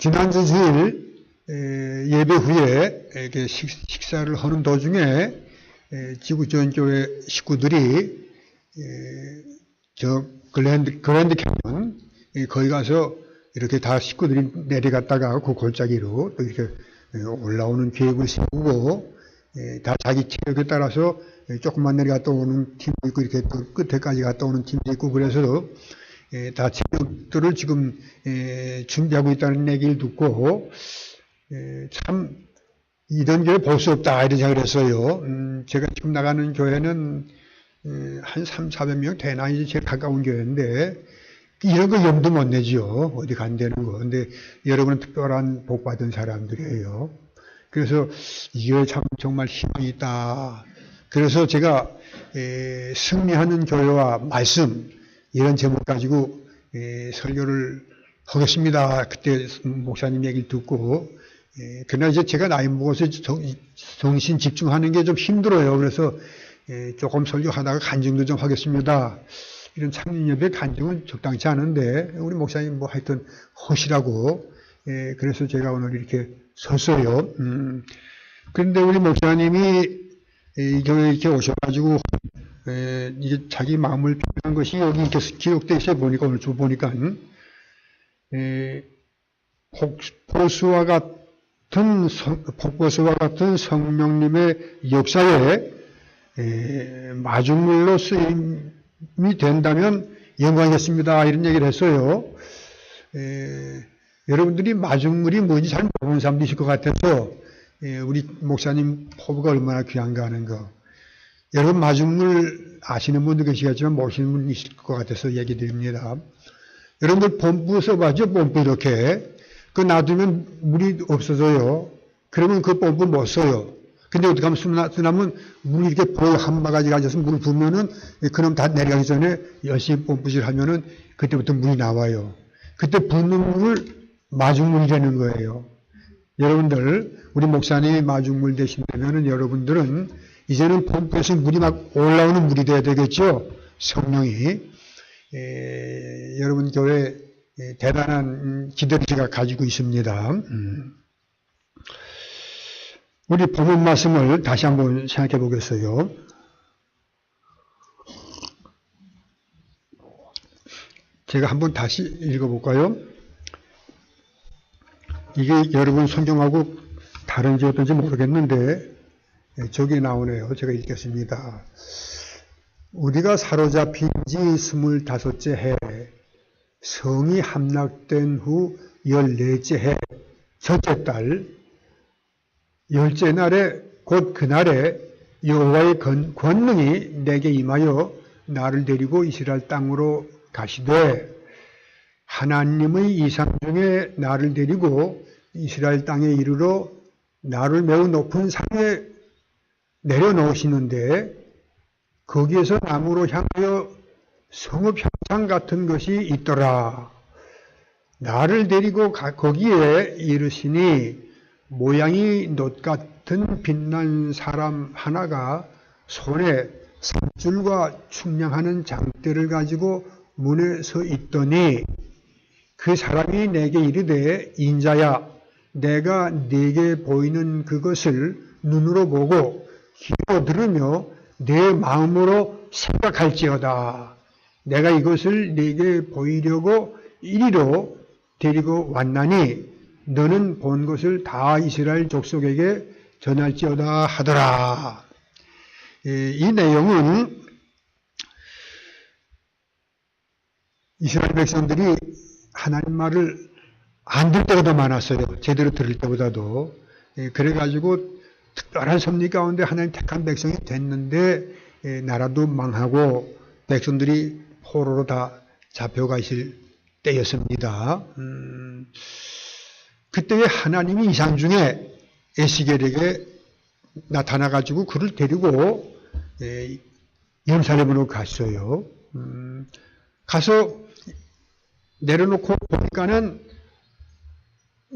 지난주 주일 예배 후에 이렇게 식사를 하는 도중에 지구지원교회 식구들이 저 그랜드 캐년 거기 가서 이렇게 다 식구들이 내려갔다가 그 골짜기로 또 이렇게 올라오는 계획을 세우고 다 자기 체력에 따라서 조금만 내려갔다 오는 팀도 있고 이렇게 또 끝에까지 갔다 오는 팀도 있고 그래서 다 체력들을 지금 준비하고 있다는 얘기를 듣고 참 이런 교회 볼 수 없다 이런 생각을 했어요. 제가 지금 나가는 교회는 한 300~400명 되나 이제 제일 가까운 교회인데 이런 거 염두 못 내지요. 어디 간다는 거. 근데 여러분은 특별한 복 받은 사람들이에요. 그래서 이 교회 참 정말 희망이 있다. 그래서 제가 승리하는 교회와 말씀 이런 제목 가지고 설교를 하겠습니다. 그때 목사님 얘기를 듣고 그러나 이제 제가 나이 먹어서 정신 집중하는 게 좀 힘들어요. 그래서 조금 설교하다가 간증도 좀 하겠습니다. 이런 창립예배 간증은 적당치 않은데 우리 목사님 뭐 하여튼 하시라고 그래서 제가 오늘 이렇게 섰어요. 그런데 우리 목사님이 이 교회에 이렇게 오셔가지고 이게 자기 마음을 표현한 것이 여기 이렇게 기록되어 있어요. 보니까 오늘 주 보니까 폭포수와 같은 성령님의 역사에 마중물로 쓰임이 된다면 영광이겠습니다. 이런 얘기를 했어요. 여러분들이 마중물이 뭔지 잘 모르는 사람도 있을 것 같아서 우리 목사님 포부가 얼마나 귀한가 하는 거. 여러분 마중물 아시는 분도 계시겠지만 모르시는 분이 있을 것 같아서 얘기 드립니다. 여러분들 펌프 써봤죠? 펌프 이렇게. 그 놔두면 물이 없어져요. 그러면 그 펌프 못 써요. 근데 어떻게 하면 쓰나면 물이 이렇게 볼 한 바가지 가져서 물을 부으면은 그놈 다 내려가기 전에 열심히 펌프질 하면은 그때부터 물이 나와요. 그때 붓는 물을 마중물이 되는 거예요. 여러분들, 우리 목사님이 마중물 되신다면은 여러분들은 이제는 펌프에서 물이 막 올라오는 물이 돼야 되겠죠? 성령이. 여러분 교회 대단한 기대를 제가 가지고 있습니다. 우리 본문 말씀을 다시 한번 생각해 보겠어요. 제가 한번 다시 읽어볼까요? 이게 여러분 성경하고 다른지 어떤지 모르겠는데 저기 나오네요. 제가 읽겠습니다. 우리가 사로잡힌 지 25째 해 성이 함락된 후 14째 해 첫째 달 10째 날에 곧 그날에 여호와의 권능이 내게 임하여 나를 데리고 이스라엘 땅으로 가시되 하나님의 이상 중에 나를 데리고 이스라엘 땅에 이르러 나를 매우 높은 산에 내려놓으시는데 거기에서 나무로 향하여 성읍 형상 같은 것이 있더라. 나를 데리고 거기에 이르시니 모양이 놋 같은 빛난 사람 하나가 손에 산줄과 충량하는 장대를 가지고 문에 서 있더니 그 사람이 내게 이르되 인자야 내가 네게 보이는 그것을 눈으로 보고 귀로 들으며 내 마음으로 생각할지어다. 내가 이것을 네게 보이려고 이리로 데리고 왔나니 너는 본 것을 다 이스라엘 족속에게 전할지어다 하더라. 이 내용은 이스라엘 백성들이 하나님 말을 안 들을 때가 더 많았어요. 제대로 들을 때보다도. 그래가지고 특별한 섭리 가운데 하나님 택한 백성이 됐는데 나라도 망하고 백성들이 포로로 다 잡혀가 있을 때였습니다. 그때에 하나님이 이상 중에 에스겔에게 나타나가지고 그를 데리고 예루살렘으로 갔어요. 가서 내려놓고 보니까는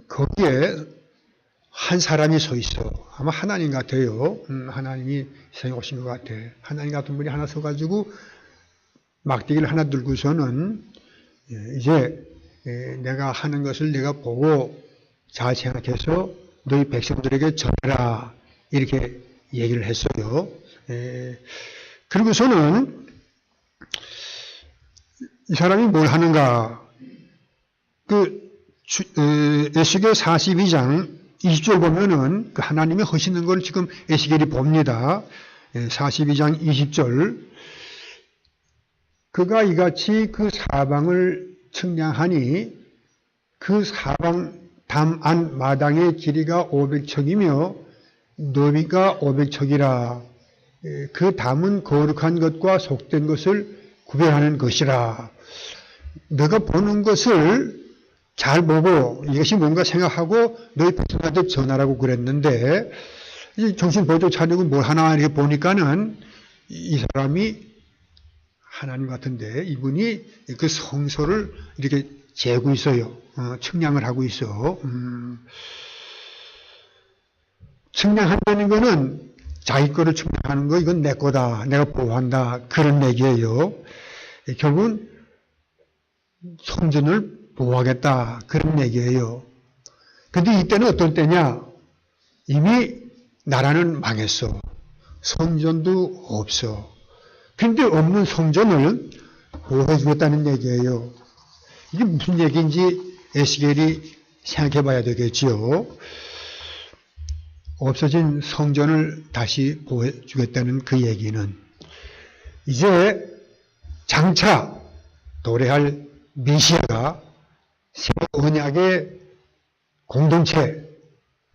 거기에 한 사람이 서 있어. 아마 하나님 같아요. 하나님이 세상에 오신 것 같아. 하나님 같은 분이 하나 서가지고 막대기를 하나 들고서는 이제 내가 하는 것을 내가 보고 잘 생각해서 너희 백성들에게 전해라. 이렇게 얘기를 했어요. 그리고서는 이 사람이 뭘 하는가. 에스겔 42장 20절 보면은 그 하나님이 하시는 걸 지금 에스겔이 봅니다. 42장 20절. 그가 이같이 그 사방을 측량하니 그 사방 담 안 마당의 길이가 500척이며 너비가 500척이라. 그 담은 거룩한 것과 속된 것을 구별하는 것이라. 너가 보는 것을 잘 보고 이것이 뭔가 생각하고 너희 백성한테 전하라고 그랬는데, 정신 보조 차리고 뭘 하나 이렇게 보니까는 이 사람이 하나님 같은데 이분이 그 성소를 이렇게 재고 있어요. 측량을 하고 있어. 측량한다는 거는 자기 거를 측량하는 거, 이건 내 거다, 내가 보호한다, 그런 얘기예요. 결국은 성전을 보호하겠다, 그런 얘기예요. 근데 이때는 어떤 때냐? 이미 나라는 망했어. 성전도 없어. 근데 없는 성전을 보호해 주겠다는 얘기예요. 이게 무슨 얘기인지 에스겔이 생각해 봐야 되겠지요. 없어진 성전을 다시 보호해 주겠다는 그 얘기는 이제 장차 도래할 메시아가 새 언약의 공동체,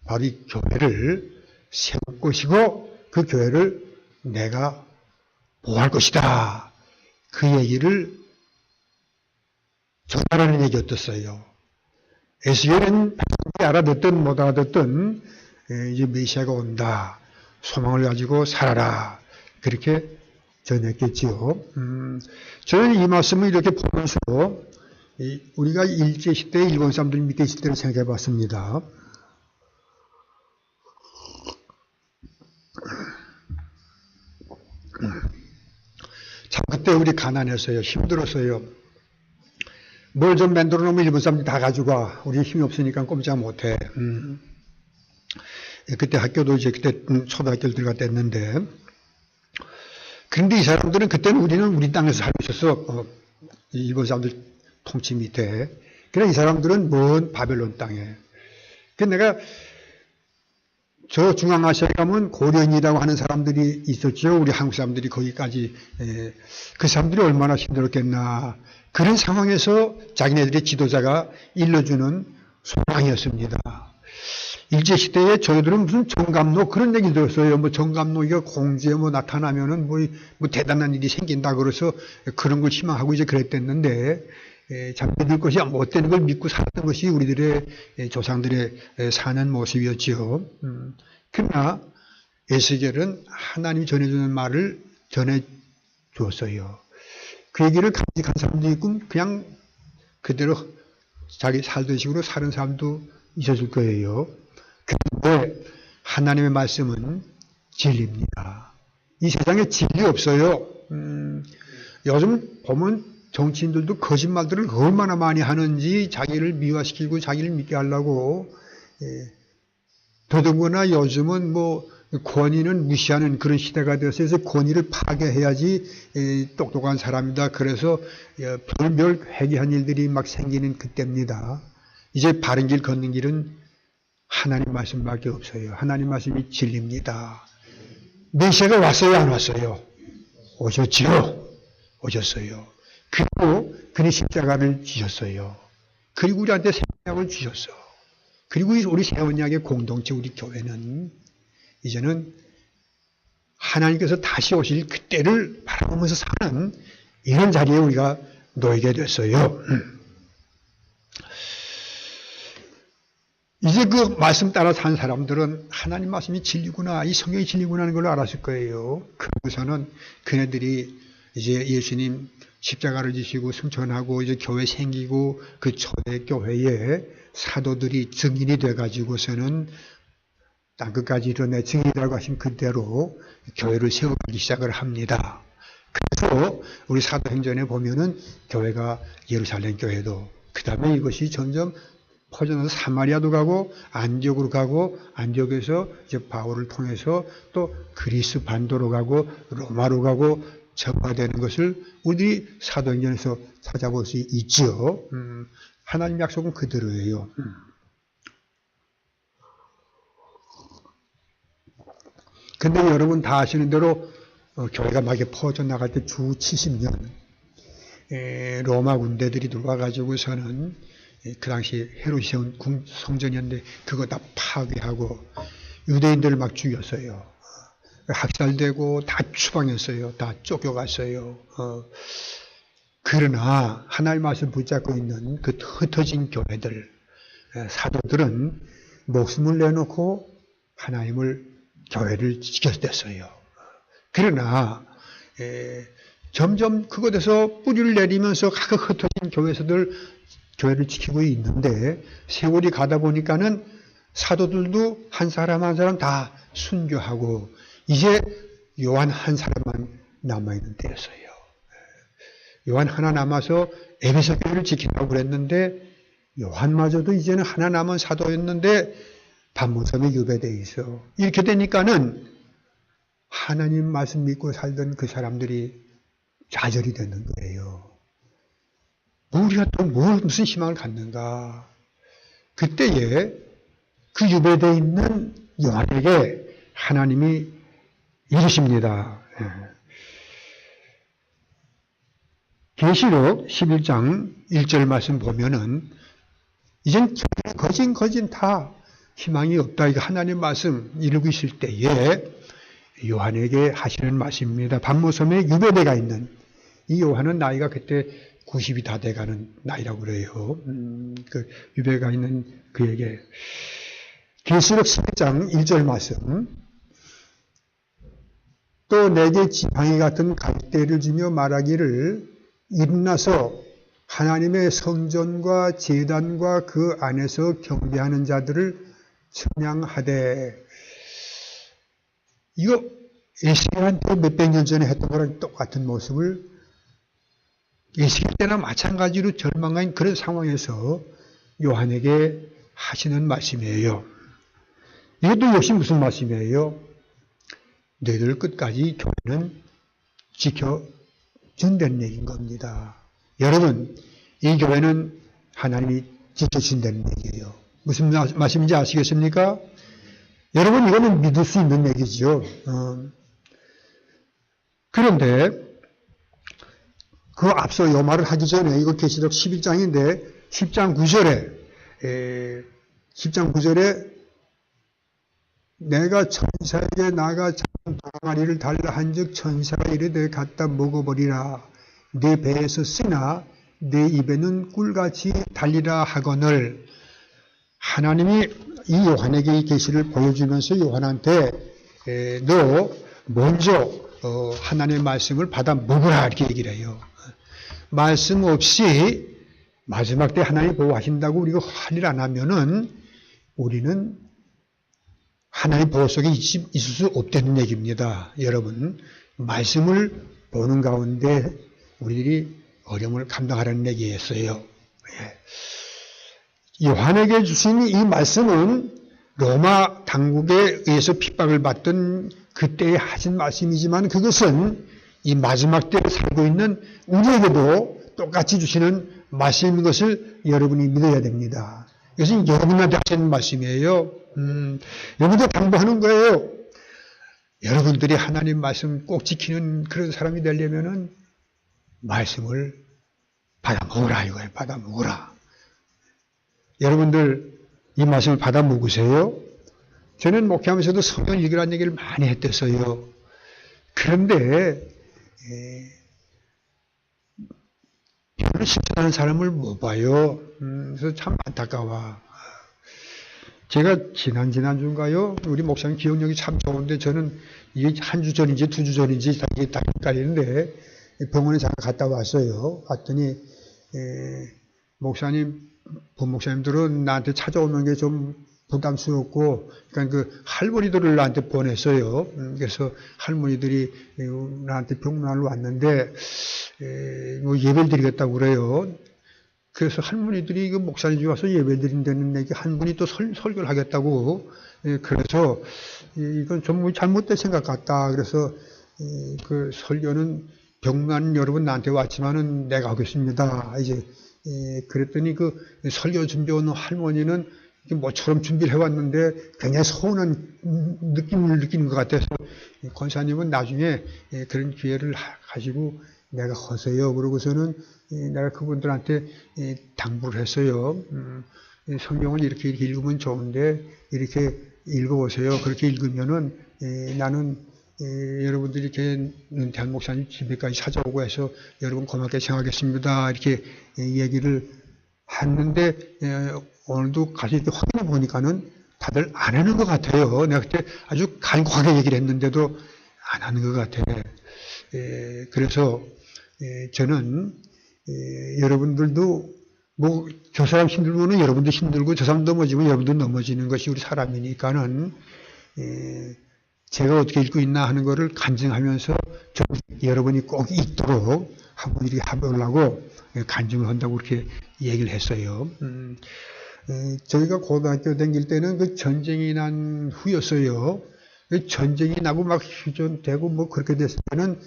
바로 이 교회를 세울 것이고 그 교회를 내가 보호할 것이다. 그 얘기를 전하라는 얘기였었어요. 에스겔은 알아듣든 못 알아듣든 이제 메시아가 온다. 소망을 가지고 살아라. 그렇게 전했겠지요. 저는 이 말씀을 이렇게 보면서 우리가 일제시대에 일본 사람들이 밑에 있을 때를 생각해 봤습니다. 참 그때 우리 가난했어요. 힘들었어요. 뭘 좀 만들어 놓으면 일본 사람들이 다 가져가. 우리 힘이 없으니까 꼼짝 못해. 그때 학교도 이제 그때 초등학교를 들어갔댔는데, 그런데 이 사람들은 그때는 우리 땅에서 살고 있었어. 일본 사람들 통치 밑에. 그래 이 사람들은 먼 바벨론 땅에. 그 내가 저 중앙아시아에 가면 고려인이라고 하는 사람들이 있었죠. 우리 한국 사람들이 거기까지. 그 사람들이 얼마나 힘들었겠나. 그런 상황에서 자기네들의 지도자가 일러주는 소망이었습니다. 일제시대에 저희들은 무슨 정감록 그런 얘기 들었어요. 뭐 정감록이가 공주에 뭐 나타나면은 뭐 대단한 일이 생긴다 그래서 그런 걸 희망하고 이제 그랬댔는데, 참 믿을 것이 못 되는 걸 믿고 살았던 것이 우리들의 조상들의 사는 모습이었지요. 그러나 에스겔은 하나님이 전해주는 말을 전해주었어요. 그 얘기를 간직한 사람도 있고 그냥 그대로 자기 살던 식으로 사는 사람도 있었을 거예요. 그런데 하나님의 말씀은 진리입니다. 이 세상에 진리 없어요. 요즘 보면 정치인들도 거짓말들을 얼마나 많이 하는지 자기를 미화시키고 자기를 믿게 하려고. 더더구나 요즘은 뭐 권위는 무시하는 그런 시대가 되어서 권위를 파괴해야지 똑똑한 사람이다. 그래서 별별 회개한 일들이 막 생기는 그때입니다. 이제 바른 길 걷는 길은 하나님 말씀밖에 없어요. 하나님 말씀이 진리입니다. 메시아가 왔어요, 안 왔어요? 오셨지요. 오셨어요. 그리고 그는 십자가를 지셨어요. 그리고 우리한테 새 언약을 주셨어. 그리고 우리 새 언약의 공동체, 우리 교회는 이제는 하나님께서 다시 오실 그때를 바라보면서 사는 이런 자리에 우리가 놓이게 됐어요. 이제 그 말씀 따라 산 사람들은 하나님 말씀이 진리구나, 이 성경이 진리구나 하는 걸 알았을 거예요. 그러고서는 그네들이 이제 예수님 십자가를 지시고 승천하고 이제 교회 생기고 그 초대 교회에 사도들이 증인이 돼가지고서는 땅끝까지 이뤄내 증인이라고 하신 그대로 교회를 세우기 시작을 합니다. 그래서 우리 사도행전에 보면은 교회가 예루살렘 교회도, 그 다음에 이것이 점점 퍼져나서 사마리아도 가고 안디옥으로 가고 안디옥에서 이제 바울을 통해서 또 그리스 반도로 가고 로마로 가고 전파되는 것을 우리들이 사도행전에서 찾아볼 수 있죠. 하나님 약속은 그대로예요. 근데 여러분 다 아시는 대로 교회가 막 퍼져나갈 때 주 70년 로마 군대들이 들어와가지고서는 그 당시 헤롯이 세운 성전이었는데 그거 다 파괴하고 유대인들을 막 죽였어요. 학살되고 다 추방했어요. 다 쫓겨갔어요. 그러나 하나님의 말씀 붙잡고 있는 그 흩어진 교회들, 사도들은 목숨을 내놓고 교회를 지켰댔어요. 그러나 점점 그곳에서 뿌리를 내리면서 각각 흩어진 교회를 지키고 있는데 세월이 가다 보니까는 사도들도 한 사람 한 사람 다 순교하고 이제 요한 한 사람만 남아있는 때였어요. 요한 하나 남아서 에베소 교회를 지키라고 그랬는데 요한마저도 이제는 하나 남은 사도였는데 반모섬에 유배되어 있어. 이렇게 되니까는 하나님 말씀 믿고 살던 그 사람들이 좌절이 되는 거예요. 우리가 또 무슨 희망을 갖는가. 그때에 그 유배되어 있는 요한에게 하나님이 이르십니다. 계시록 11장 1절 말씀 보면은 이젠 거진 다 희망이 없다. 이거 하나님 말씀 이루고 있을 때에 요한에게 하시는 말씀입니다. 반모섬에 유배대가 있는 이 요한은 나이가 그때 90이 다 돼가는 나이라고 그래요. 그 유배가 있는 그에게 계시록 11장 1절 말씀 또 내게 지팡이 같은 갈대를 주며 말하기를 일어나서 하나님의 성전과 제단과 그 안에서 경배하는 자들을 찬양하되. 이거 에스겔한테 몇백 년 전에 했던 거랑 똑같은 모습을 에스겔 때나 마찬가지로 절망한 그런 상황에서 요한에게 하시는 말씀이에요. 이것도 역시 무슨 말씀이에요? 너희들 끝까지 교회는 지켜준다는 얘기인 겁니다. 여러분, 이 교회는 하나님이 지켜준다는 얘기예요. 무슨 말씀인지 아시겠습니까? 여러분, 이거는 믿을 수 있는 얘기죠. 그런데 그 앞서 요 말을 하기 전에 이거 계시록 11장인데 10장 9절에 내가 천사에게 나가 작은 동아리를 달라 한즉 천사가 이르되 갖다 먹어버리라. 내 배에서 쓰나 내 입에는 꿀같이 달리라 하거늘. 하나님이 이 요한에게 이 계시를 보여주면서 요한한테 너 먼저 하나님의 말씀을 받아 먹으라 이렇게 얘기를 해요. 말씀 없이 마지막 때 하나님이 보호하신다고 우리가 할 일 안 하면은 우리는 하나님 보호 속에 있을 수 없다는 얘기입니다. 여러분, 말씀을 보는 가운데 우리들이 어려움을 감당하라는 얘기였어요. 요한에게 주신 이 말씀은 로마 당국에 의해서 핍박을 받던 그때에 하신 말씀이지만 그것은 이 마지막 때에 살고 있는 우리에게도 똑같이 주시는 말씀인 것을 여러분이 믿어야 됩니다. 이것은 여러분한테 하시는 말씀이에요. 여러분도 당부하는 거예요. 여러분들이 하나님 말씀 꼭 지키는 그런 사람이 되려면은 말씀을 받아 먹으라 이거예요. 받아 먹으라. 여러분들 이 말씀을 받아 먹으세요? 저는 목회하면서도 성경 읽으라는 얘기를 많이 했댔어요. 그런데 별로 실천하는 사람을 못 봐요. 그래서 참 안타까워. 제가 지난주인가요? 우리 목사님 기억력이 참 좋은데 저는 이게 한 주 전인지 두 주 전인지 다 헷갈리는데 병원에 잠깐 갔다 왔어요. 왔더니 부목사님들은 나한테 찾아오는 게 좀 부담스럽고, 그러니까 그 할머니들을 나한테 보냈어요. 그래서 할머니들이 나한테 병문안을 왔는데, 뭐 예배를 드리겠다고 그래요. 그래서 할머니들이 그 목사님 집에 와서 예배 드린다는 얘기 한 분이 또 설교를 하겠다고. 그래서 이건 좀 잘못된 생각 같다. 그래서 그 설교는 병만 여러분 나한테 왔지만은 내가 하겠습니다. 이제 그랬더니 그 설교 준비 온 할머니는 뭐처럼 준비를 해왔는데 굉장히 서운한 느낌을 느끼는 것 같아서 권사님은 나중에 그런 기회를 가지고 내가 허세요. 그러고서는 내가 그분들한테 당부를 했어요. 성경을 이렇게 읽으면 좋은데 이렇게 읽어보세요. 그렇게 읽으면은 나는 여러분들이 이렇게 은퇴한 목사님 집에까지 찾아오고 해서 여러분 고맙게 생각하겠습니다. 이렇게 얘기를 했는데 오늘도 가서 이렇게 확인해 보니까는 다들 안 하는 것 같아요. 내가 그때 아주 간곡하게 얘기를 했는데도 안 하는 것 같아. 그래서 저는 여러분들도 뭐 저 사람 힘들고는 여러분도 힘들고 저 사람 넘어지면 여러분도 넘어지는 것이 우리 사람이니까는 제가 어떻게 읽고 있나 하는 거를 간증하면서 여러분이 꼭 읽도록 한번 이렇게 해보려고 간증을 한다고 그렇게 얘기를 했어요. 저희가 고등학교 다닐 때는 그 전쟁이 난 후였어요. 전쟁이 나고 막 휴전되고 뭐 그렇게 됐을 때는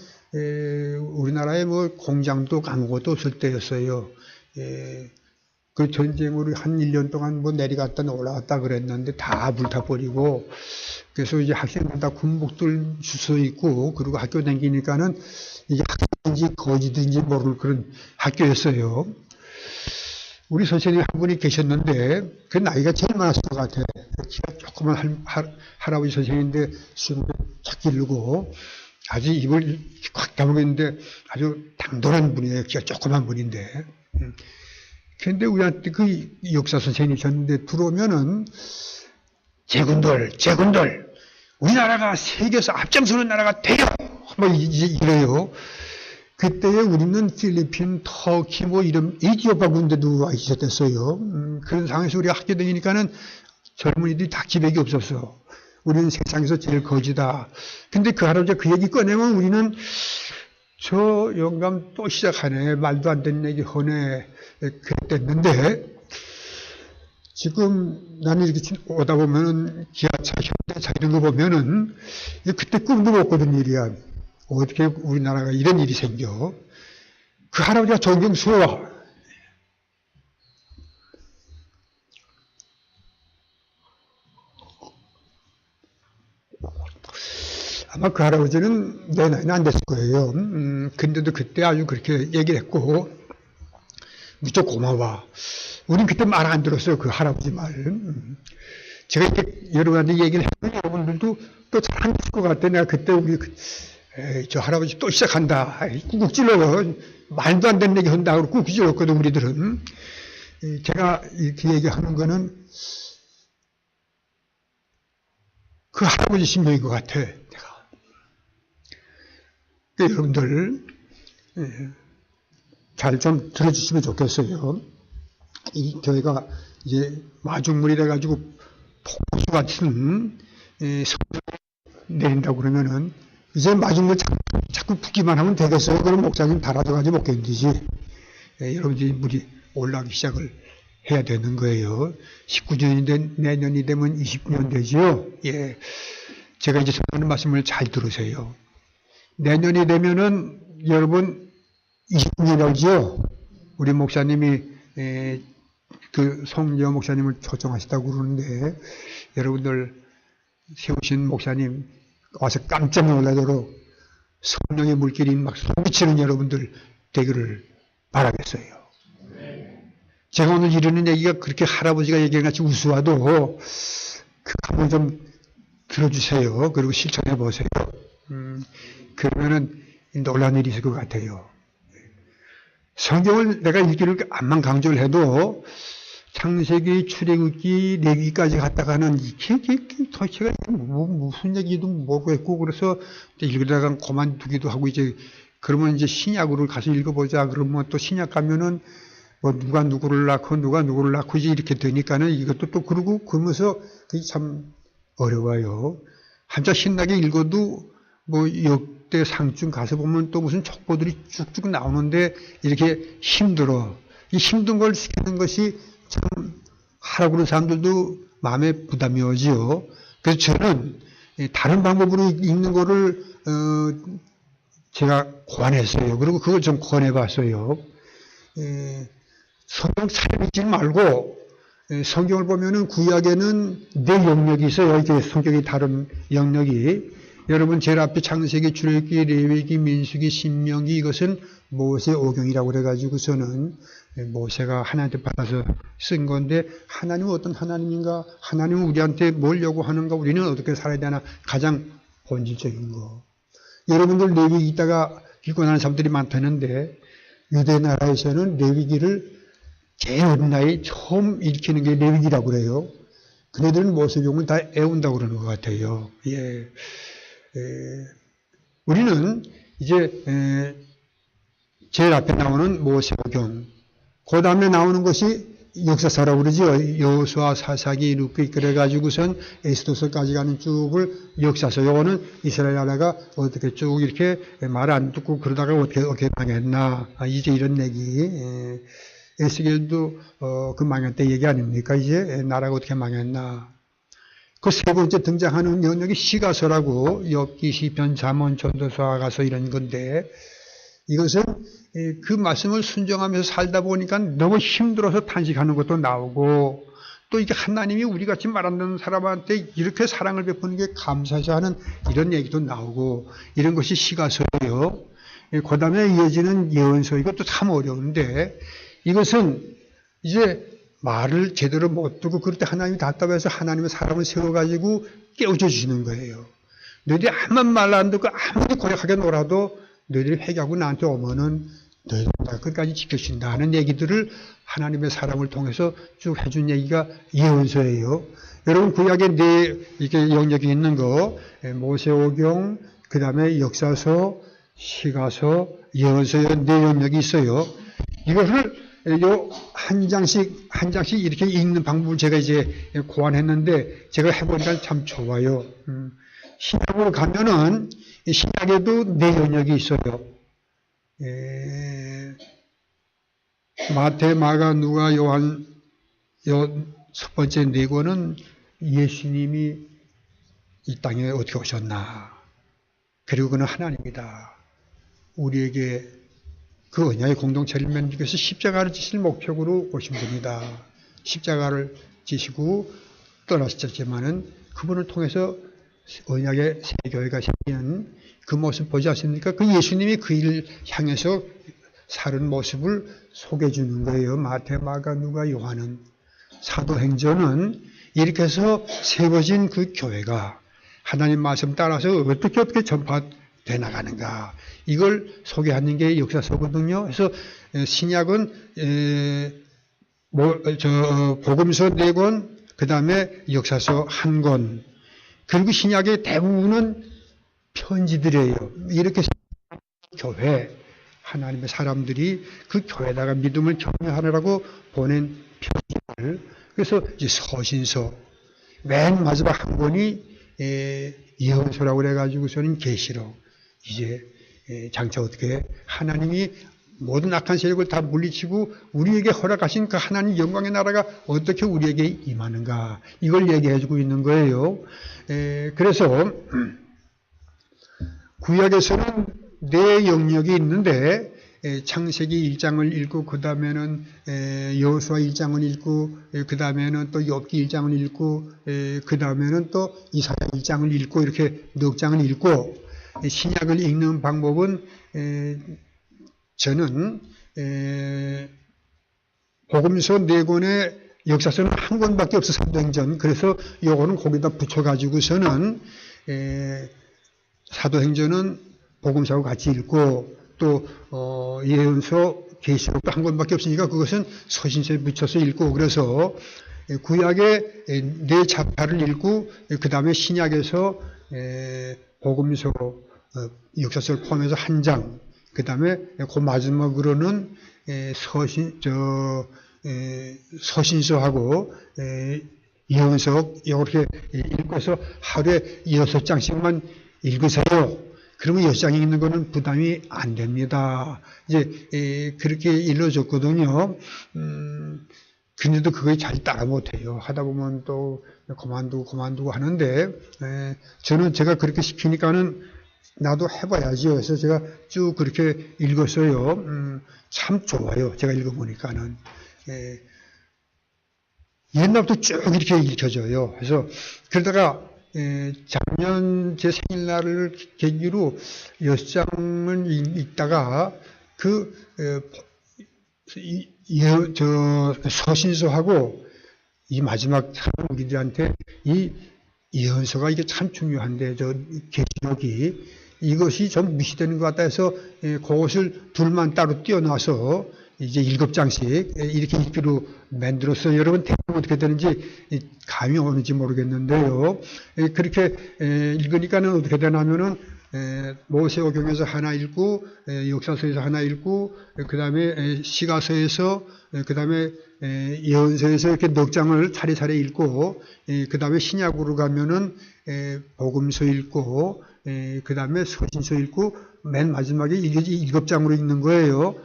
우리나라에 뭐 공장도 아무것도 없을 때였어요. 그 전쟁으로 한 1년 동안 뭐 내려갔다 올라갔다 그랬는데 다 불타버리고 그래서 이제 학생들 다 군복들 주워 입고 그리고 학교 다니니까는 이게 학생인지 거지든지 모를 그런 학교였어요. 우리 선생님 한 분이 계셨는데 그 나이가 제일 많았을 것 같아. 키가 조그만 할아버지 선생님인데 수염도 착 기르고 아주 입을 꽉 다물었는데 아주 당돌한 분이에요. 키가 조그만 분인데. 그런데 우리한테 그 역사 선생님이셨는데 들어오면은 제군들 우리나라가 세계에서 앞장서는 나라가 돼요. 뭐 이래요. 그때에 우리는 필리핀, 터키 뭐 이런 에티오피아 군대도 와 있었댔어요. 그런 상황에서 우리가 학교 다니니까는 젊은이들이 다 기백이 없었어. 우리는 세상에서 제일 거지다. 근데 그 할아버지가 그 얘기 꺼내면 우리는 저 영감 또 시작하네. 말도 안 되는 얘기 하네. 그랬댔는데 지금 나는 이렇게 오다 보면은 기아차, 현대차 이런 거 보면은 그때 꿈도 못 꾸던 일이야. 어떻게 우리나라가 이런 일이 생겨? 그 할아버지가 존경스러워. 아마 그 할아버지는 내 나이는 안 됐을 거예요. 근데도 그때 아주 그렇게 얘기를 했고, 무척 고마워. 우린 그때 말 안 들었어요. 그 할아버지 말. 제가 이렇게 여러분한테 얘기를 했더니 여러분들도 또 잘 안 됐을 것 같아. 내가 그때 우리 저 할아버지 또 시작한다. 꾹꾹 찔러. 말도 안 되는 얘기 한다. 그러고 꾹꾹 찔렀거든, 우리들은. 제가 이렇게 얘기하는 거는 그 할아버지 심정인 것 같아. 내가. 여러분들, 잘 좀 들어주시면 좋겠어요. 이 교회가 이제 마중물이 돼가지고 폭포수 같은 성령을 내린다고 그러면은 이제 마중물 자꾸 붓기만 하면 되겠어요? 그럼 목사님 달아줘가지고 못 견디지. 여러분들이 물이 올라가기 시작을 해야 되는 거예요. 19년이 내년이 되면 20년 되지요. 예. 제가 이제 전하는 말씀을 잘 들으세요. 내년이 되면은 여러분 20년이라고요. 우리 목사님이 그 송여 목사님을 초청하시다고 그러는데 여러분들 세우신 목사님 와서 깜짝 놀라도록 성령의 물길이 막 솟구치는 여러분들 되기를 바라겠어요. 제가 오늘 이러는 얘기가 그렇게 할아버지가 얘기한 같이 우스워도 그 한번 좀 들어주세요. 그리고 실천해 보세요. 그러면은 놀라운 일이 있을 것 같아요. 성경을 내가 읽기를 암만 강조를 해도 창세기, 출애굽기, 레위기까지 갔다가는 이게 도대체가 무슨 얘기도 모르겠고 그래서 읽으다가 그만두기도 하고 이제 그러면 이제 신약으로 가서 읽어보자 그러면 또 신약 가면은 뭐 누가 누구를 낳고 이제 이렇게 되니까는 이것도 또 그러면서 그게 참 어려워요. 한자 신나게 읽어도 뭐 역대 상중 가서 보면 또 무슨 족보들이 쭉쭉 나오는데 이렇게 힘들어. 이 힘든 걸 시키는 것이 참 하라고 그러는 사람들도 마음에 부담이 오지요. 그래서 저는 다른 방법으로 읽는 거를 제가 고안했어요. 그리고 그걸 좀 권해봤어요. 성경 잘 읽지 말고 성경을 보면은 구약에는 네 영역이 있어요. 이게 성격이 다른 영역이. 여러분 제일 앞에 창세기, 출애굽기, 레위기, 민수기, 신명기 이것은 모세 오경이라고 그래가지고서는 모세가 하나님한테 받아서 쓴 건데 하나님은 어떤 하나님인가? 하나님은 우리한테 뭘 요구하는가? 우리는 어떻게 살아야 되나? 가장 본질적인 거. 여러분들 레위기 있다가 읽고 나는 사람들이 많다는데 유대 나라에서는 레위기를 제일 어린 나이 처음 읽히는 게 레위기라고 그래요. 그네들은 모세종을 다 애운다고 그러는 것 같아요. 예. 우리는 이제 제일 앞에 나오는 모세오경, 그 다음에 나오는 것이 역사서라고 그러죠. 여호수아, 사사기, 룻기 그래가지고선 에스더서까지 가는 쭉을 역사서. 요거는 이스라엘 나라가 어떻게 쭉 이렇게 말 안 듣고 그러다가 어떻게 망했나. 이제 이런 얘기. 에스겔도 그 망할 때 얘기 아닙니까? 이제 나라가 어떻게 망했나. 그 세 번째 등장하는 영역이 시가서라고 욥기, 시편, 잠언, 전도서, 아가서 이런 건데 이것은 그 말씀을 순종하면서 살다 보니까 너무 힘들어서 탄식하는 것도 나오고 또 이게 하나님이 우리같이 말 안 듣는 사람한테 이렇게 사랑을 베푸는 게 감사해서 하는 이런 얘기도 나오고 이런 것이 시가서예요. 그 다음에 이어지는 예언서 이것도 참 어려운데 이것은 이제 말을 제대로 못 듣고 그럴 때 하나님이 답답해서 하나님의 사람을 세워가지고 깨우쳐 주시는 거예요. 너희들이 아무런 말 안 듣고 아무리 고약하게 놀아도 너희들이 회개하고 나한테 오면은 너희들 다 끝까지 지켜준다 하는 얘기들을 하나님의 사람을 통해서 쭉 해준 얘기가 예언서예요. 여러분 구약에 네 이게 영역이 있는 거 모세오경 그 다음에 역사서, 시가서, 예언서 네 영역이 있어요. 이것을 요 한 장씩 이렇게 읽는 방법을 제가 이제 고안했는데 제가 해보니까 참 좋아요. 신약으로 가면은 신약에도 네 영역이 있어요. 마태, 마가, 누가, 요한 요 첫 번째 네 권은 예수님이 이 땅에 어떻게 오셨나. 그리고 그는 하나님이다. 우리에게 그 언약의 공동체를 맺기 위해서 십자가를 지실 목적으로 오신 분이다. 십자가를 지시고 떠나셨지만은 그분을 통해서 언약의 새 교회가 생기는 그 모습 보지 않습니까? 그 예수님이 그 일을 향해서 사는 모습을 소개해 주는 거예요. 마태, 마가, 누가, 요한은. 사도행전은 이렇게 해서 세워진 그 교회가 하나님 말씀 따라서 어떻게 전파돼 나가는가. 이걸 소개하는 게 역사서거든요. 그래서 신약은 복음서 4권, 그 다음에 역사서 1권, 그리고 신약의 대부분은 편지들이에요. 이렇게 교회, 하나님의 사람들이 그 교회에다가 믿음을 격려하느라고 보낸 편지들. 그래서 이제 서신서, 맨 마지막 한 권이 예언서라고 그래가지고서는 계시록. 이제 장차 어떻게 하나님이 모든 악한 세력을 다 물리치고 우리에게 허락하신 그 하나님 영광의 나라가 어떻게 우리에게 임하는가 이걸 얘기해주고 있는 거예요. 그래서 구약에서는 네 영역이 있는데 창세기 1장을 읽고 그 다음에는 여호수아 1장을 읽고 그 다음에는 또 욥기 1장을 읽고 그 다음에는 또 이사야 1장을 읽고 이렇게 넉 장을 읽고 신약을 읽는 방법은 저는 복음서 4권의 역사서는 한 권밖에 없어 사도행전. 그래서 요거는 거기다 붙여가지고서는 사도행전은 복음서하고 같이 읽고 또 예언서, 계시록도 한 권밖에 없으니까 그것은 서신서에 붙여서 읽고 그래서 구약의 네 자파를 읽고 그 다음에 신약에서 복음서 역사서를 포함해서 한 장, 그 다음에 그 마지막으로는 서신서하고 예언서 이렇게 읽어서 하루에 6장씩만 읽으세요. 그러면 여장이 있는 거는 부담이 안 됩니다. 이제 그렇게 일러줬거든요. 근데도 그걸 잘 따라 못해요. 하다 보면 또 그만두고 하는데, 저는 제가 그렇게 시키니까는 나도 해봐야지. 그래서 제가 쭉 그렇게 읽었어요. 참 좋아요. 제가 읽어보니까는. 옛날부터 쭉 이렇게 읽혀져요. 그래서 그러다가 작년 제 생일날을 계기로 6장을 읽다가 서신서하고 이 마지막 우리들한테 이 예언서가 이게 참 중요한데, 계시록이 이것이 좀 무시되는 것 같다 해서 그것을 둘만 따로 띄어놔서 이제 7장씩 이렇게 읽기로 만들었어요. 여러분 대부분 어떻게 되는지 감이 오는지 모르겠는데요. 그렇게 읽으니까는 어떻게 되냐면은 모세오경에서 하나 읽고, 역사서에서 하나 읽고, 그 다음에 시가서에서, 그 다음에 예언서에서 이렇게 넉 장을 차례차례 읽고, 그 다음에 신약으로 가면은 복음서 읽고, 그 다음에 서신서 읽고, 맨 마지막에 7장으로 읽는 거예요.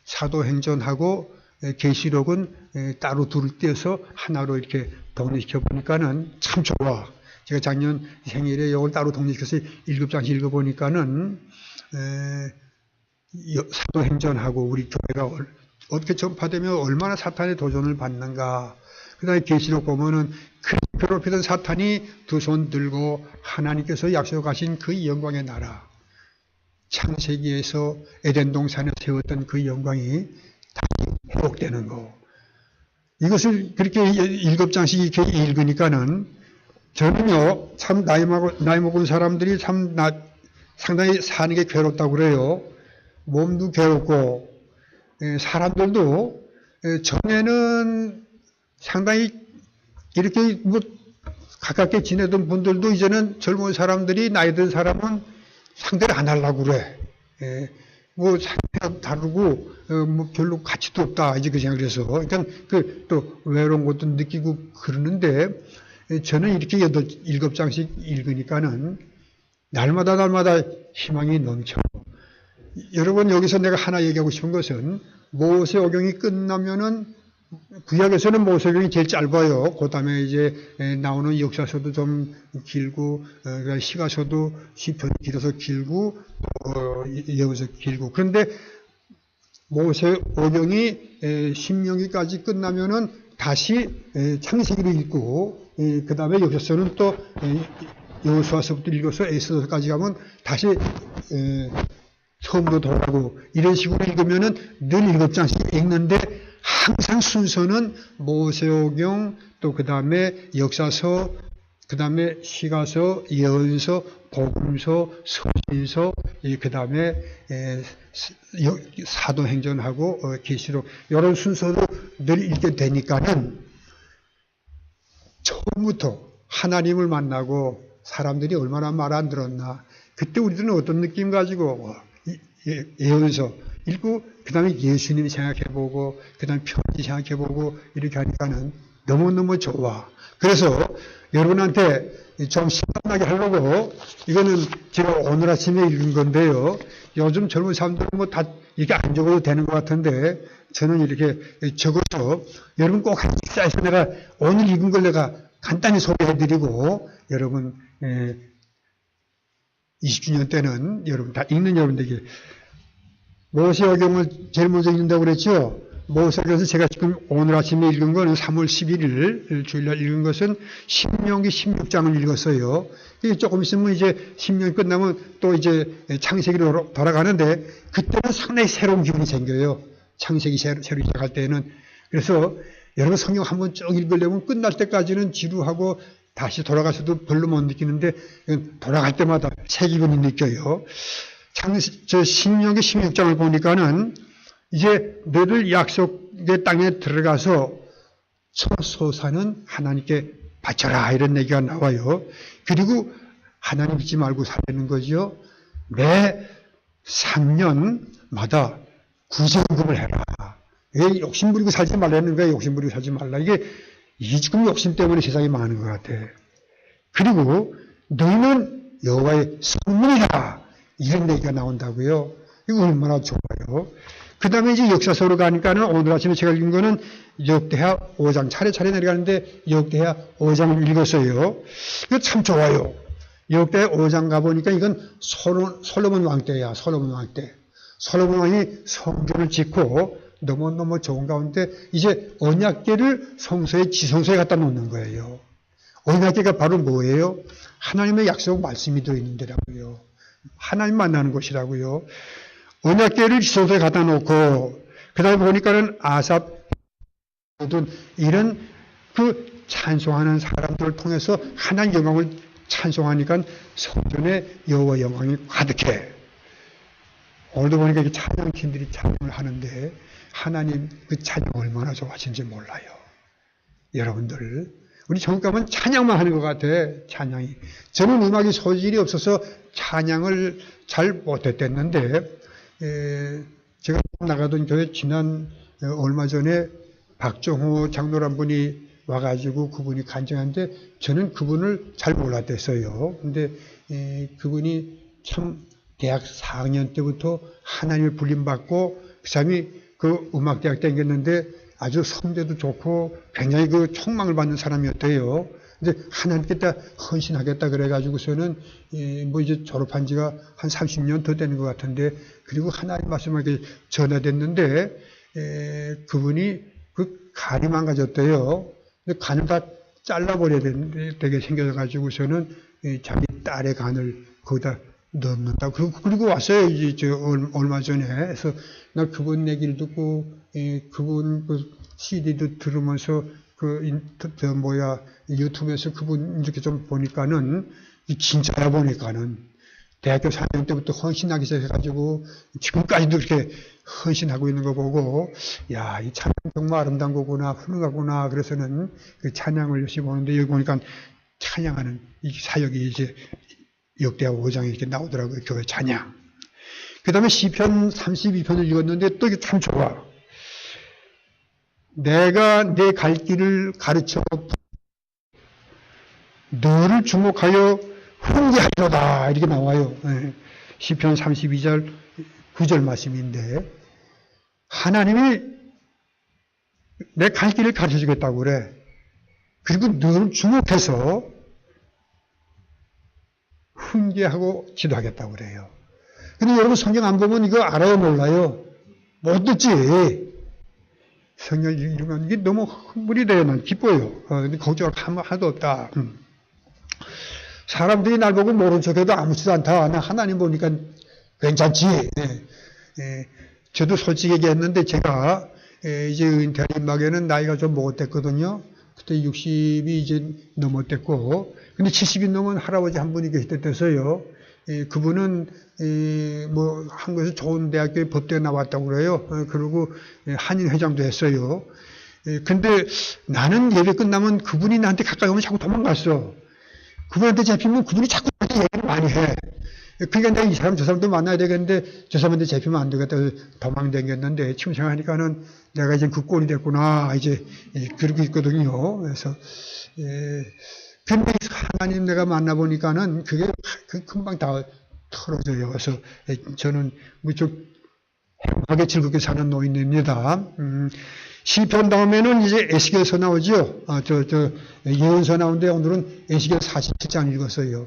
사도행전하고 계시록은 따로 둘을 떼어서 하나로 이렇게 독립시켜 보니까는 참 좋아. 제가 작년 생일에 이걸 따로 독립시켜서 7장씩 읽어보니까는 사도행전하고 우리 교회가 어떻게 전파되면 얼마나 사탄의 도전을 받는가. 그 다음에 계시록 보면은 괴롭히던 사탄이 두 손 들고 하나님께서 약속하신 그 영광의 나라, 창세기에서 에덴 동산에 세웠던 그 영광이 다시 회복되는 거. 이것을 그렇게 7장씩 이렇게 읽으니까는 저는요, 참 나이 먹은 사람들이 참 상당히 사는 게 괴롭다고 그래요. 몸도 괴롭고, 사람들도 전에는 상당히 이렇게 뭐 가깝게 지내던 분들도 이제는 젊은 사람들이 나이 든 사람은 상대를 안 하려고 그래. 뭐 상대가 다르고 뭐 별로 가치도 없다 이제 그 생각을 해서, 그러니까 또 외로운 것도 느끼고 그러는데, 저는 이렇게 7장씩 읽으니까는 날마다 희망이 넘쳐. 여러분 여기서 내가 하나 얘기하고 싶은 것은, 모세오경이 끝나면은 구약에서는 모세오경이 제일 짧아요. 그 다음에 이제 나오는 역사서도 좀 길고, 시가서도 시편이 길어서 길고, 예언서 길고. 그런데 모세오경이 신명기까지 끝나면은 다시 창세기로 읽고, 그 다음에 역사서는 또 여호수아서부터 읽어서 에스더서까지 가면 다시 처음으로 돌아가고, 이런 식으로 읽으면은 늘 7장씩 읽는데, 항상 순서는 모세오경, 또 그 다음에 역사서, 그 다음에 시가서, 예언서, 복음서, 서신서, 그 다음에 사도행전하고 계시록, 이런 순서로 늘 읽게 되니까는 처음부터 하나님을 만나고 사람들이 얼마나 말 안 들었나. 그때 우리들은 어떤 느낌 가지고 예언서 읽고, 그 다음에 예수님 생각해보고, 그 다음에 편지 생각해보고, 이렇게 하니까는 너무너무 좋아. 그래서 여러분한테 좀 신나게 하려고, 이거는 제가 오늘 아침에 읽은 건데요. 요즘 젊은 사람들은 뭐 다 이렇게 안 적어도 되는 것 같은데, 저는 이렇게 적어서 여러분 꼭 한 식사에서 내가 오늘 읽은 걸 내가 간단히 소개해드리고, 여러분 20주년 때는 여러분 다 읽는 여러분들에게, 모세오경을 제일 먼저 읽는다고 그랬죠. 모세오경에서 제가 지금 오늘 아침에 읽은 거는 3월 11일 주일날 읽은 것은 신명기 16장을 읽었어요. 이게 조금 있으면 이제 신명기 끝나면 또 이제 창세기로 돌아가는데, 그때는 상당히 새로운 기분이 생겨요. 창세기 새로 시작할 때는. 그래서 여러분 성경 한번 쭉 읽으려면 끝날 때까지는 지루하고 다시 돌아가서도 별로 못 느끼는데, 돌아갈 때마다 새 기분이 느껴요. 신명기 16장을 보니까는 이제 너희들 약속의 땅에 들어가서 첫 소산은 하나님께 바쳐라, 이런 얘기가 나와요. 그리고 하나님 믿지 말고 살라는 거죠. 매 3년마다 구제금을 해라. 이게 욕심부리고 살지 말라는 거예요. 욕심부리고 살지 말라. 이게 지금 욕심 때문에 세상이 망하는 것 같아. 그리고 너희는 여호와의 성문이라 이런 얘기가 나온다고요. 이거 얼마나 좋아요. 그 다음에 이제 역사서로 가니까는 오늘 아침에 제가 읽은 거는 역대하 5장 차례차례 내려가는데 역대하 5장을 읽었어요. 이거 참 좋아요. 역대하 5장 가보니까 이건 솔로몬 왕 때야. 솔로몬 왕 때. 솔로몬 왕이 성전을 짓고 너무너무 좋은 가운데 이제 언약궤를 성소에 지성소에 갖다 놓는 거예요. 언약궤가 바로 뭐예요? 하나님의 약속 말씀이 들어있는 데라고요. 하나님 만나는 곳이라고요. 언약궤를 지성소에 갖다 놓고 그 다음에 보니까는 아삽 이런 그 찬송하는 사람들을 통해서 하나님 영광을 찬송하니까 성전에 여호와 영광이 가득해. 오늘도 보니까 이 찬양팀들이 찬양을 하는데 하나님 그 찬양 얼마나 좋아하시는지 몰라요. 여러분들 우리 전국 가면 찬양만 하는 것 같아. 찬양이. 저는 음악이 소질이 없어서 찬양을 잘 못했댔는데 제가 나가던 교회 지난 얼마 전에 박정호 장로란 분이 와가지고 그분이 간증하는데 저는 그분을 잘 몰랐댔어요. 근데 그분이 참 대학 4학년 때부터 하나님을 불림받고 그 사람이 그 음악대학 다녔는데 아주 성대도 좋고 굉장히 그 촉망을 받는 사람이었대요. 근데 하나님께 다 헌신하겠다 그래가지고서는 뭐 이제 졸업한 지가 한 30년 더 되는 것 같은데 그리고 하나님 말씀하게 전화됐는데 그분이 그 간이 망가졌대요. 근데 간을 다 잘라버려야 되게 생겨가지고서는 자기 딸의 간을 거기다 넣는다. 그리고 왔어요. 이제 얼마 전에. 그래서 나 그분 얘기를 듣고 그분 그 CD도 들으면서 유튜브에서 그분 이렇게 좀 보니까는 진짜야 보니까는 대학교 4학년 때부터 헌신하기 시작해가지고 지금까지도 이렇게 헌신하고 있는 거 보고 야, 이 찬양 정말 아름다운 거구나 훌륭하구나. 그래서는 그 찬양을 열심히 보는데 여기 보니까 찬양하는 이 사역이 이제 역대하 5장에 이렇게 나오더라고요. 교회 찬양. 그 다음에 시편 32편을 읽었는데 또 이게 참 좋아. 내가 내 갈 길을 가르쳐 너를 주목하여 훈계하리로다 이렇게 나와요. 시편 32절 9절 말씀인데 하나님이 내 갈 길을 가르쳐 주겠다고 그래. 그리고 너를 주목해서 훈계하고 지도하겠다고 그래요. 근데 여러분 성경 안 보면 이거 알아요 몰라요? 못 듣지. 성경 읽으면 이게 너무 흥분이 돼요. 난 기뻐요. 근데 걱정할 거 하나도 없다. 사람들이 날 보고 모른 척해도 아무렇지도 않다. 나 하나님 보니까 괜찮지. 저도 솔직히 얘기했는데 제가 이제 은퇴한 막에는 나이가 좀 먹었댔거든요. 그때 60이 이제 넘었댔고, 근데 70이 넘은 할아버지 한 분이 계셨댔어요. 그분은 뭐 한국에서 좋은 대학교에 법대에 나왔다고 그래요. 그리고 한인 회장도 했어요. 근데 나는 예배 끝나면 그분이 나한테 가까이 오면 자꾸 도망갔어. 그분한테 잡히면 그분이 자꾸 나한테 얘기를 많이 해. 그러니까 내가 이 사람 저 사람도 만나야 되겠는데 저 사람한테 잡히면 안 되겠다 도망다녔는데 지금 생각하니까는 내가 이제 그 꼴이 됐구나 이제 그러고 있거든요. 그래서 근데 하나님 내가 만나보니까는 그게 금방 다 털어져요. 그래서 저는 무척 행복하게 즐겁게 사는 노인입니다. 시편 다음에는 이제 에스겔서 나오죠. 예언서 나오는데 오늘은 에스겔 47장 읽었어요.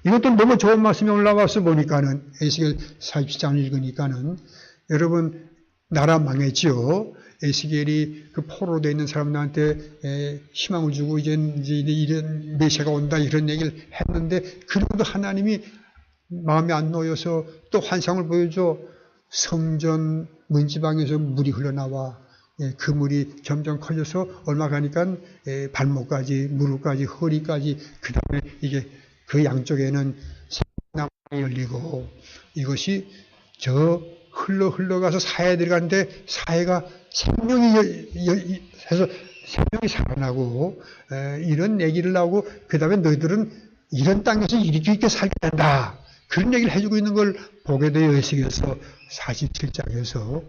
이것도 너무 좋은 말씀이 올라와서 보니까는 에스겔 47장을 읽으니까는 여러분 나라 망했죠. 에스겔이 그 포로로 되어 있는 사람들한테 희망을 주고 이제 이런 메시아가 온다 이런 얘기를 했는데 그래도 하나님이 마음에 안 놓여서 또 환상을 보여줘. 성전 문지방에서 물이 흘러나와 그 물이 점점 커져서 얼마 가니까 발목까지 무릎까지 허리까지 그 다음에 이게 그 양쪽에는 생명이 열리고 이것이 저 흘러가서 사해에 들어가는데 사해가 생명이 해서 생명이 살아나고 이런 얘기를 나오고 그 다음에 너희들은 이런 땅에서 이렇게 있게 살게 된다. 그런 얘기를 해주고 있는 걸 보게 돼요. 에스겔서 47장에서.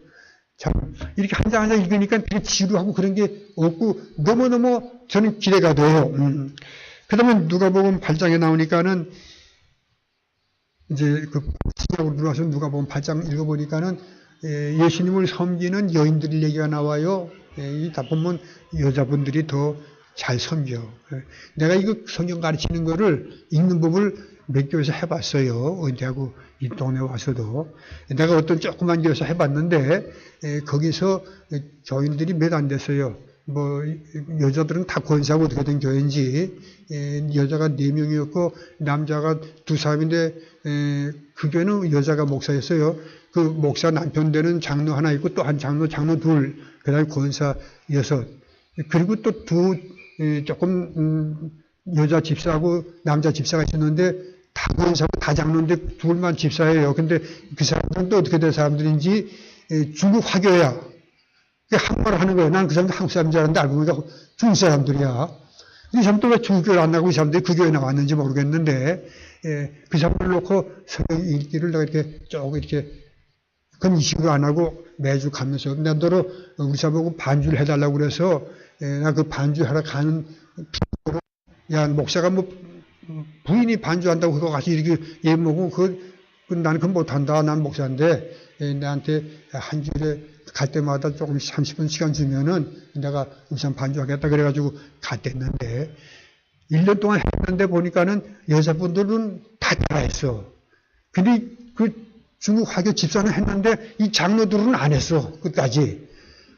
참 이렇게 한 장 한 장 읽으니까 되게 지루하고 그런 게 없고 너무너무 저는 기대가 돼요. 그 다음에 누가복음 8장에 나오니까는 이제 그 신약으로 들어와서 누가복음 8장 읽어보니까는 예수님을 섬기는 여인들 얘기가 나와요. 다 보면 여자분들이 더 잘 섬겨. 내가 이거 성경 가르치는 거를 읽는 법을 몇 교에서 해봤어요. 은퇴하고 이 동네 와서도. 내가 어떤 조그만 교에서 해봤는데 거기서 교인들이 몇 안 됐어요. 뭐 여자들은 다 권사하고 어떻게 된 교회인지 여자가 4명이었고 남자가 2사람인데 그 교회는 여자가 목사였어요. 그 목사 남편 되는 장로 하나 있고 또 한 장로 둘, 그다음에 권사 6. 그리고 또 조금 여자 집사하고 남자 집사가 있었는데 다 권사고 다 장로인데 둘만 집사예요. 근데 그 사람들은 또 어떻게 된 사람들인지 중국 화교야. 한국말 하는 거예요. 난 그 사람들 한국 사람인 줄 알았는데 알고 보니까 중국 사람들이야. 이 사람들 왜 중국 교회를 안 나고 이 사람들이 그 교회에 나왔는지 모르겠는데, 그 사람을 놓고 성경 읽기를 내가 이렇게 조금 이렇게, 그건 이식을 안 하고 매주 가면서, 나더러 우리 사람하고 반주를 해달라고 그래서, 나 그 반주하러 가는, 야, 목사가 뭐, 부인이 반주한다고 그거 같이 이렇게 예 먹고, 나는 그건 못한다. 난 목사인데, 나한테 한 주일에 갈 때마다 조금씩 30분 시간 주면은 내가 우선 반주하겠다 그래가지고 갔댔는데 1년 동안 했는데 보니까는 여자분들은 다 따라했어. 근데 그 중국 화교 집사는 했는데 이 장로들은 안 했어. 끝까지.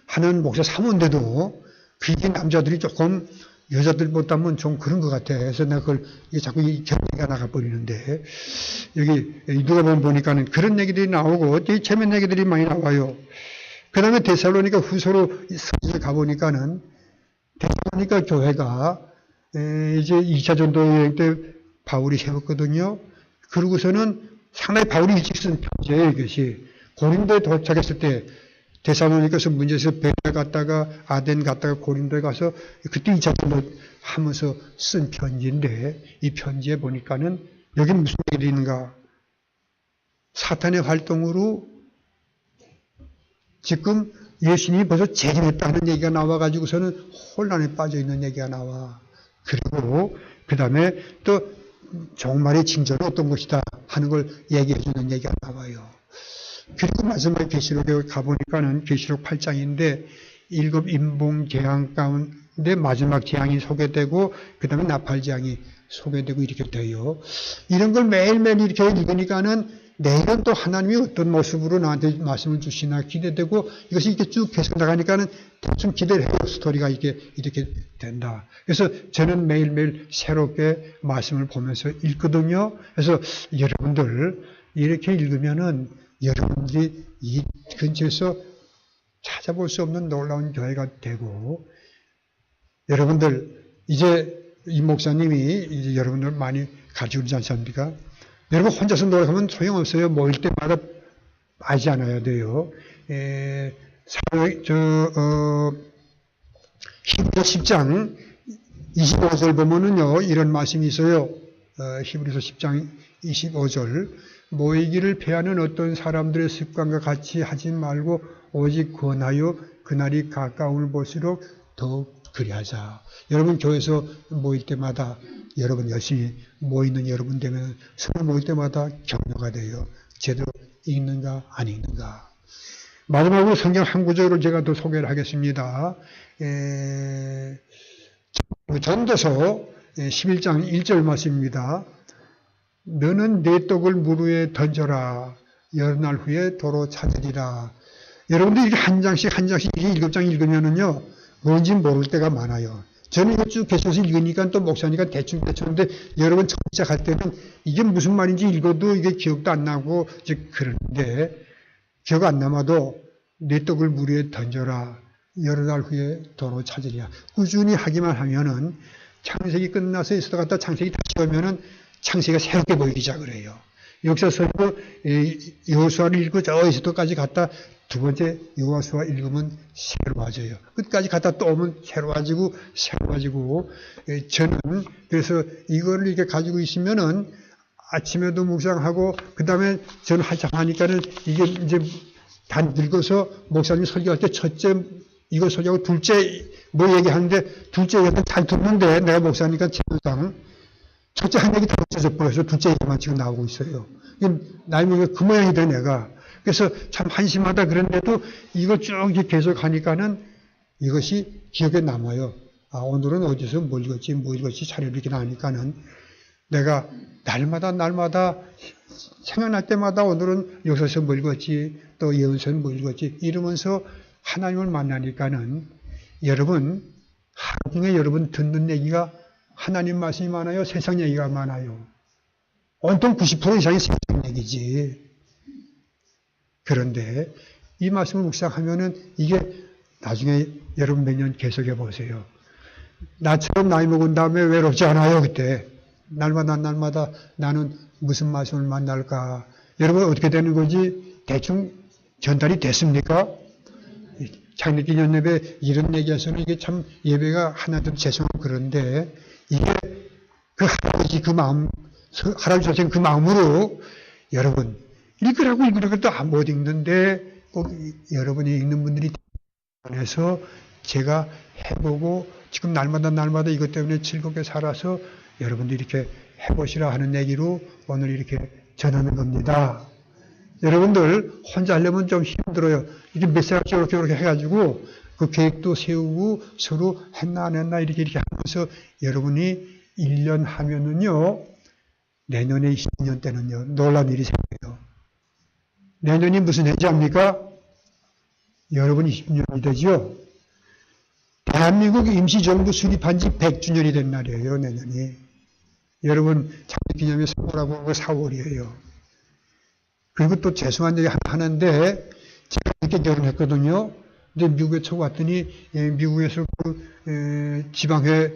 하는 목사 사모인데도 그게 남자들이 조금 여자들보다는 좀 그런 것 같아. 그래서 내가 그걸 자꾸 이 경계가 나가버리는데 여기 누가 보니까는 그런 얘기들이 나오고 되게 재밌는 얘기들이 많이 나와요. 그 다음에 데살로니가 후서로 서기에 가보니까는 데살로니가 교회가 이제 2차 전도 여행 때 바울이 세웠거든요. 그러고서는 상당히 바울이 일찍 쓴 편지예요, 이것이. 고린도에 도착했을 때 데살로니가서 문제에서 베레 갔다가 아덴 갔다가 고린도에 가서 그때 2차 전도 하면서 쓴 편지인데 이 편지에 보니까는 여기 무슨 얘기가 있는가. 사탄의 활동으로 지금 예수님이 벌써 재림했다는 얘기가 나와가지고서는 혼란에 빠져 있는 얘기가 나와. 그리고 그 다음에 또 종말의 징조는 어떤 것이다 하는 걸 얘기해 주는 얘기가 나와요. 그리고 마지막에 계시록에 가보니까는 계시록 8장인데 7 인봉 재앙 가운데 마지막 재앙이 소개되고 그 다음에 나팔 재앙이 소개되고 이렇게 돼요. 이런 걸 매일매일 이렇게 읽으니까는 내일은 또 하나님이 어떤 모습으로 나한테 말씀을 주시나 기대되고 이것이 이렇게 쭉 계속 나가니까는 대충 기대를 해요. 스토리가 이렇게 된다. 그래서 저는 매일매일 새롭게 말씀을 보면서 읽거든요. 그래서 여러분들 이렇게 읽으면은 여러분들이 이 근처에서 찾아볼 수 없는 놀라운 교회가 되고 여러분들 이제 이 목사님이 이제 여러분들 많이 가르치고 있지 않습니까? 여러분 혼자서 노력하면 소용없어요. 모일 때마다 하지 않아야 돼요. 히브리서 10장 25절 보면은요, 이런 말씀이 있어요. 히브리서 10장 25절. 모이기를 패하는 어떤 사람들의 습관과 같이 하지 말고 오직 권하여 그날이 가까움을 볼수록 더욱 그리하자. 여러분 교회에서 모일 때마다 여러분 열심히 모이는 여러분 되면 서로 모일 때마다 격려가 돼요. 제대로 읽는가 안 읽는가. 마지막으로 성경 한 구절을 제가 더 소개를 하겠습니다. 전도서 11장 1절 말씀입니다. 너는 내 떡을 물 위에 던져라. 여러 날 후에 도로 찾으리라. 여러분들 이렇게 한 장씩 이렇게 7장 읽으면은요, 뭔지 모를 때가 많아요. 저는 이거 쭉 계속해서 읽으니까 또 목사니까 대충 하는데 여러분 처음 시작할 때는 이게 무슨 말인지 읽어도 이게 기억도 안 나고 이제 그런데 기억 안 남아도 내 떡을 물 위에 던져라. 여러 날 후에 도로 찾으리라. 꾸준히 하기만 하면은 창세기 끝나서 있었다 창세기 다시 오면은 창세기가 새롭게 보이기 시작을 해요. 역사서도 여호수아를 읽고 저 에스더까지 갔다 두 번째 여호수아 읽으면 새로워져요. 끝까지 갔다 또 오면 새로워지고 저는 그래서 이거를 이렇게 가지고 있으면은 아침에도 묵상하고 그 다음에 저는 한참 하니까는 이게 이제 단 늙어서 목사님 설교할 때 첫째 이거 설교하고 둘째 뭐 얘기하는데 둘째 얘기는 잘 듣는데 내가 목사니까 제도상 첫째 한 얘기 다 없어져 버려서 둘째 얘기만 지금 나오고 있어요. 나이 먹으면 그 모양이 돼, 내가. 그래서 참 한심하다 그런데도 이걸 쭉 계속 하니까는 이것이 기억에 남아요. 아, 오늘은 어디서 뭘 읽었지, 뭐 읽었지, 자료를 이렇게 나니까는 내가 날마다 생각날 때마다 오늘은 여기서 뭐 읽었지, 또 예언서는 뭐 읽었지, 이러면서 하나님을 만나니까는 여러분, 하루 중에 여러분 듣는 얘기가 하나님 말씀이 많아요? 세상 얘기가 많아요? 온통 90% 이상이 세상 얘기지. 그런데 이 말씀을 묵상하면은 이게 나중에 여러분 몇 년 계속해 보세요. 나처럼 나이 먹은 다음에 외롭지 않아요, 그때. 날마다 나는 무슨 말씀을 만날까. 여러분 어떻게 되는 거지? 대충 전달이 됐습니까? 창립기념 예배 이런 얘기해서는 이게 참 예배가 하나도 죄송하고 그런데 이게 그 할아버지 그 마음, 할아버지 선생 그 마음으로 여러분 읽으라고 또 못 읽는데 꼭 여러분이 읽는 분들이 안에서 제가 해보고 지금 날마다 이것 때문에 즐겁게 살아서 여러분들이 이렇게 해보시라 하는 얘기로 오늘 이렇게 전하는 겁니다. 여러분들 혼자 하려면 좀 힘들어요. 이게 몇 사람 저렇게 해가지고 그 계획도 세우고 서로 했나 안 했나 이렇게 하면서 여러분이 1년 하면은요, 내년에 20년 때는요, 놀란 일이 생겨요. 내년이 무슨 해지합니까? 여러분 20년이 되죠? 대한민국 임시정부 수립한 지 100주년이 된 날이에요, 내년이. 여러분, 창립기념일 선포라고 4월이에요. 그리고 또 죄송한 얘기 하는데, 제가 이렇게 결혼했거든요. 근데 미국에 처음 왔더니, 미국에서 지방회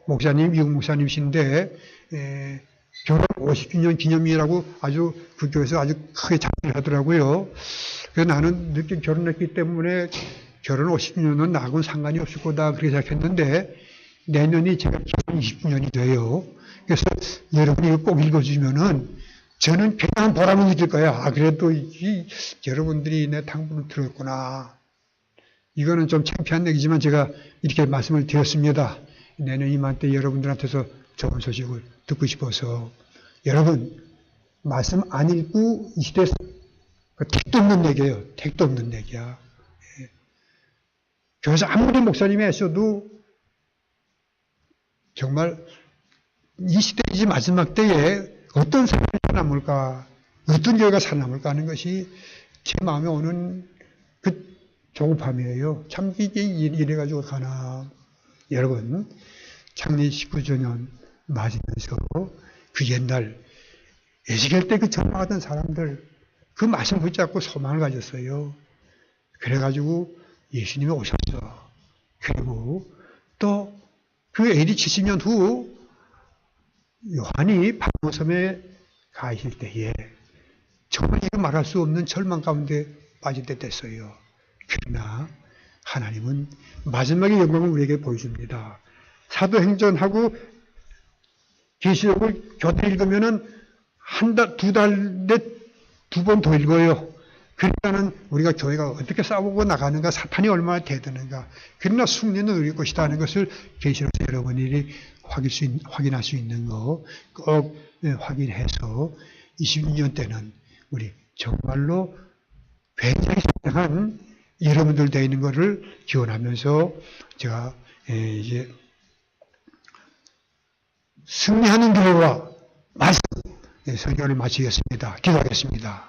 목사님, 미국 목사님이신데, 결혼 50주년 기념이라고 아주 그 교회에서 아주 크게 장려를 하더라고요. 그래서 나는 늦게 결혼했기 때문에 결혼 50주년은 나하고는 상관이 없을 거다 그렇게 생각했는데 내년이 제가 결혼 20주년이 돼요. 그래서 여러분이 이거 꼭 읽어주면은 저는 굉장한 보람을 느낄 거예요. 아, 그래도 여러분들이 내 당부를 들었구나. 이거는 좀 창피한 얘기지만 제가 이렇게 말씀을 드렸습니다. 내년 이맘때 여러분들한테서 좋은 소식을 듣고 싶어서 여러분 말씀 안 읽고 이 시대에서 택도 없는 얘기예요. 택도 없는 얘기야. 교회에서 아무리 목사님이 했어도 정말 이 시대 이제 마지막 때에 어떤 사람이 살아남을까, 어떤 교회가 살아남을까 하는 것이 제 마음에 오는 그 조급함이에요. 참 이게 이래가지고 가나. 여러분 창립 19주년 맞으면서 그 옛날 에스겔 때 그 전망하던 사람들 그 말씀 붙잡고 소망을 가졌어요. 그래가지고 예수님이 오셨어. 그리고 또 그 AD 70년 후 요한이 patmos섬에 가 있을 때에 정말 이거 말할 수 없는 절망 가운데 빠질 때 됐어요. 그러나 하나님은 마지막의 영광을 우리에게 보여줍니다. 사도행전하고 계시록을 교대 읽으면은 한 달, 두 달에 두 번 더 읽어요. 그러니까는 우리가 교회가 어떻게 싸우고 나가는가, 사탄이 얼마나 대드는가, 그러나 승리는 우리 것이다 하는 것을 계시록에서 여러분이 확인할 수 있는 거 꼭 확인해서 26년 때는 우리 정말로 굉장히 상당한 여러분들 되어 있는 것을 기원하면서 제가 이제 승리하는 교회와 말씀 설교를 마치겠습니다. 기도하겠습니다.